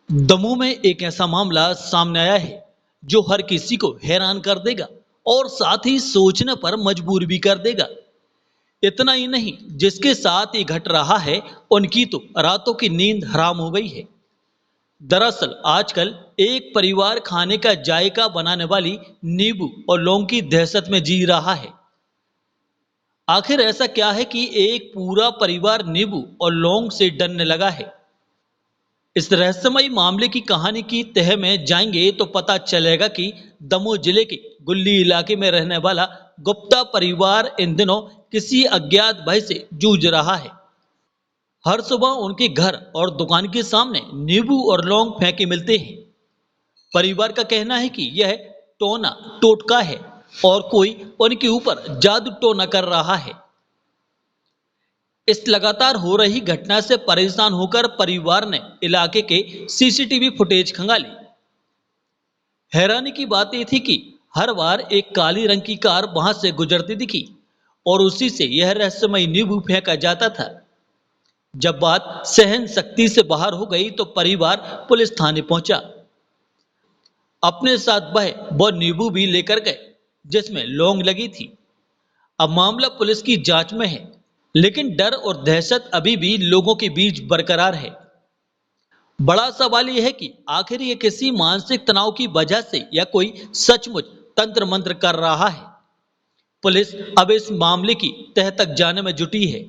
दमोह में एक ऐसा मामला सामने आया है जो हर किसी को हैरान कर देगा और साथ ही सोचने पर मजबूर भी कर देगा। इतना ही नहीं, जिसके साथ ये घट रहा है उनकी तो रातों की नींद हराम हो गई है। दरअसल आजकल एक परिवार खाने का जायका बनाने वाली नींबू और लौंग की दहशत में जी रहा है। आखिर ऐसा क्या है कि एक पूरा परिवार नींबू और लौंग से डरने लगा है? इस रहस्यमयी मामले की कहानी की तह में जाएंगे तो पता चलेगा कि दमोह जिले के गुल्ली इलाके में रहने वाला गुप्ता परिवार इन दिनों किसी अज्ञात भय से जूझ रहा है। हर सुबह उनके घर और दुकान के सामने नींबू और लौंग फेंके मिलते हैं। परिवार का कहना है कि यह टोना टोटका है और कोई उनके ऊपर जादू टोना कर रहा है। इस लगातार हो रही घटना से परेशान होकर परिवार ने इलाके के सीसीटीवी फुटेज खंगाली। हैरानी की बात यह थी कि हर बार एक काली रंग की कार वहां से गुजरती दिखी और उसी से यह रहस्यमयी नींबू फेंका जाता था। जब बात सहन शक्ति से बाहर हो गई तो परिवार पुलिस थाने पहुंचा। अपने साथ वह नींबू भी लेकर गए जिसमें लौंग लगी थी। अब मामला पुलिस की जांच में है, लेकिन डर और दहशत अभी भी लोगों के बीच बरकरार है। बड़ा सवाल यह है कि आखिर ये किसी मानसिक तनाव की वजह से या कोई सचमुच तंत्र मंत्र कर रहा है। पुलिस अब इस मामले की तह तक जाने में जुटी है।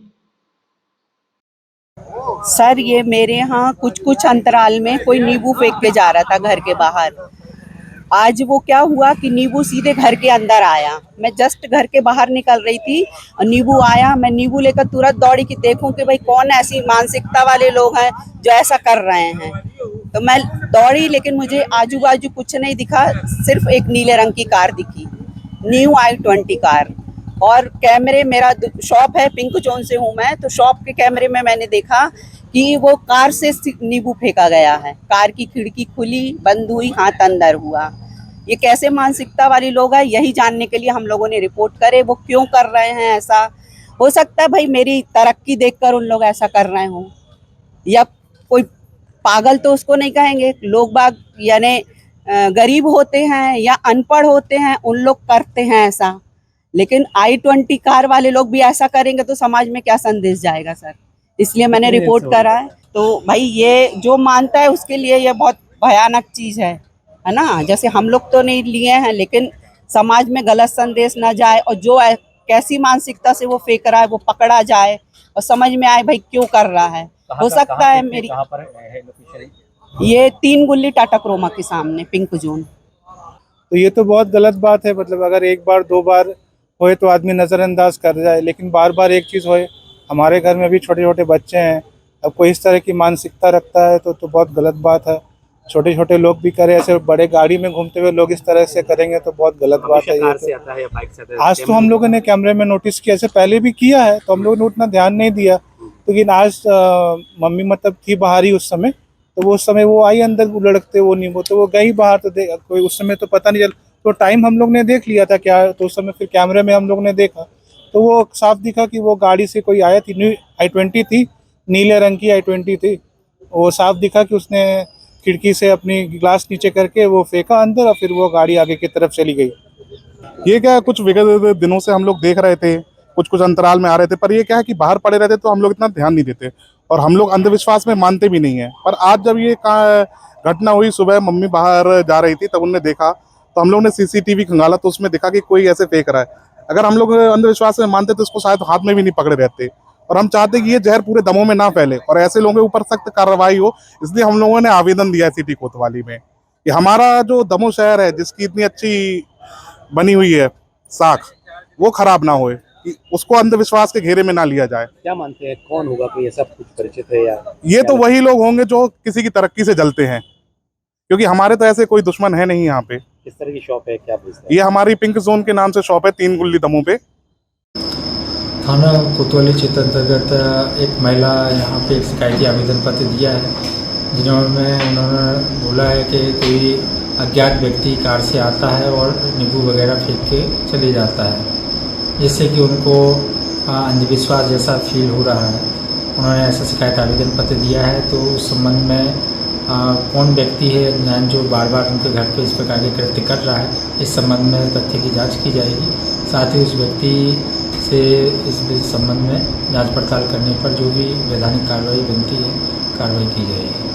सर, ये मेरे यहाँ कुछ अंतराल में कोई नींबू फेंक के जा रहा था घर के बाहर। आज वो क्या हुआ कि नींबू सीधे घर के अंदर आया। मैं जस्ट घर के बाहर निकल रही थी और नींबू आया। मैं नींबू लेकर तुरंत दौड़ी कि देखूं कि भाई कौन ऐसी मानसिकता वाले लोग हैं जो ऐसा कर रहे हैं। तो मैं दौड़ी, लेकिन मुझे आजू बाजू कुछ नहीं दिखा, सिर्फ एक नीले रंग की कार दिखी, न्यू i20 कार। और कैमरे, मेरा शॉप है, पिंक जोन से हूँ मैं, तो शॉप के कैमरे में मैंने देखा कि वो कार से नींबू फेंका गया है। कार की खिड़की खुली, बंद हुई, हाथ अंदर हुआ। ये कैसे मानसिकता वाले लोग हैं, यही जानने के लिए हम लोगों ने रिपोर्ट करे। वो क्यों कर रहे हैं ऐसा? हो सकता है भाई मेरी तरक्की देखकर उन लोग ऐसा कर रहे हों, या कोई पागल तो उसको नहीं कहेंगे, लोग बाग यानी गरीब होते हैं या अनपढ़ होते हैं, उन लोग करते हैं ऐसा। लेकिन i20 कार वाले लोग भी ऐसा करेंगे तो समाज में क्या संदेश जाएगा सर? इसलिए मैंने रिपोर्ट करा है। तो भाई ये जो मानता है उसके लिए ये बहुत भयानक चीज़ है ना। जैसे हम लोग तो नहीं लिए हैं, लेकिन समाज में गलत संदेश ना जाए और जो कैसी मानसिकता से वो फेंक रहा है वो पकड़ा जाए और समझ में आए भाई क्यों कर रहा है। हो सकता है मेरी ये 3 गुल्ली टाटा क्रोमा के सामने, पिंक जोन। तो ये तो बहुत गलत बात है। मतलब अगर एक बार दो बार होए तो आदमी नज़रअंदाज कर जाए, लेकिन बार बार एक चीज़ होए। हमारे घर में भी छोटे छोटे बच्चे हैं, अब कोई इस तरह की मानसिकता रखता है तो बहुत गलत बात है। छोटे छोटे लोग भी करें, ऐसे बड़े गाड़ी में घूमते हुए लोग इस तरह से करेंगे तो बहुत गलत बात है। ये तो आज तो हम लोगों ने कैमरे में नोटिस किया, ऐसे पहले भी किया है तो हम लोगों ने उतना ध्यान नहीं दिया। लेकिन आज मम्मी मतलब थी बाहर ही उस समय, तो वो उस समय वो आई अंदर लड़कते वो नींबू, तो वो गई बाहर, तो कोई उस समय तो पता नहीं चल, तो टाइम हम लोग ने देख लिया था क्या, तो उस समय फिर कैमरे में हम लोग ने देखा तो वो साफ दिखा कि वो गाड़ी से कोई आया थी, न्यू i20 थी, नीले रंग की i20 थी। वो साफ दिखा कि उसने खिड़की से अपनी ग्लास नीचे करके वो फेंका अंदर और फिर वो गाड़ी आगे की तरफ चली गई। ये क्या कुछ विगत दिनों से हम लोग देख रहे थे, कुछ अंतराल में आ रहे थे, पर ये क्या है कि बाहर पड़े रहते तो हम लोग इतना ध्यान नहीं देते और हम लोग अंधविश्वास में मानते भी नहीं है। पर आज जब ये घटना हुई, सुबह मम्मी बाहर जा रही थी तब उन्होंने देखा, तो हम लोग ने सीसीटीवी खंगाला तो उसमें देखा कि कोई ऐसे फेंक रहा है। अगर हम लोग अंधविश्वास में मानते तो उसको शायद हाथ में भी नहीं पकड़े रहते। और हम चाहते कि ये जहर पूरे दमों में ना फैले और ऐसे लोगों के ऊपर सख्त कार्रवाई हो, इसलिए हम लोगों ने आवेदन दिया है सिटी कोतवाली में कि हमारा जो दमोह शहर है, जिसकी इतनी अच्छी बनी हुई है साख, वो खराब ना होए, कि उसको अंधविश्वास के घेरे में ना लिया जाए। क्या मानते हैं, कौन होगा, कोई ऐसा कुछ परिचित है या? ये तो वही लोग होंगे जो किसी की तरक्की से जलते हैं, क्योंकि हमारे तो ऐसे कोई दुश्मन है नहीं यहाँ पे। किस तरह की शॉप है, क्या बेचते हैं? ये हमारी पिंक जोन के नाम से शॉप है, 3 गुल्ली दमोह पे। थाना कोतवाली क्षेत्र अंतर्गत एक महिला यहाँ पे एक शिकायती आवेदन पत्र दिया है, जिन्होंने उन्होंने बोला है कि कोई अज्ञात व्यक्ति कार से आता है और नींबू वगैरह फेंक के चले जाता है, जिससे कि उनको अंधविश्वास जैसा फील हो रहा है। उन्होंने ऐसा शिकायत आवेदन पत्र दिया है, तो उस संबंध में कौन व्यक्ति है अज्ञान जो बार बार उनके घर पे इस प्रकार के कृत्य कर रहा है, इस संबंध में तथ्य की जांच की जाएगी। साथ ही उस व्यक्ति से इस संबंध में जांच पड़ताल करने पर जो भी वैधानिक कार्रवाई बनती है कार्रवाई की जाएगी।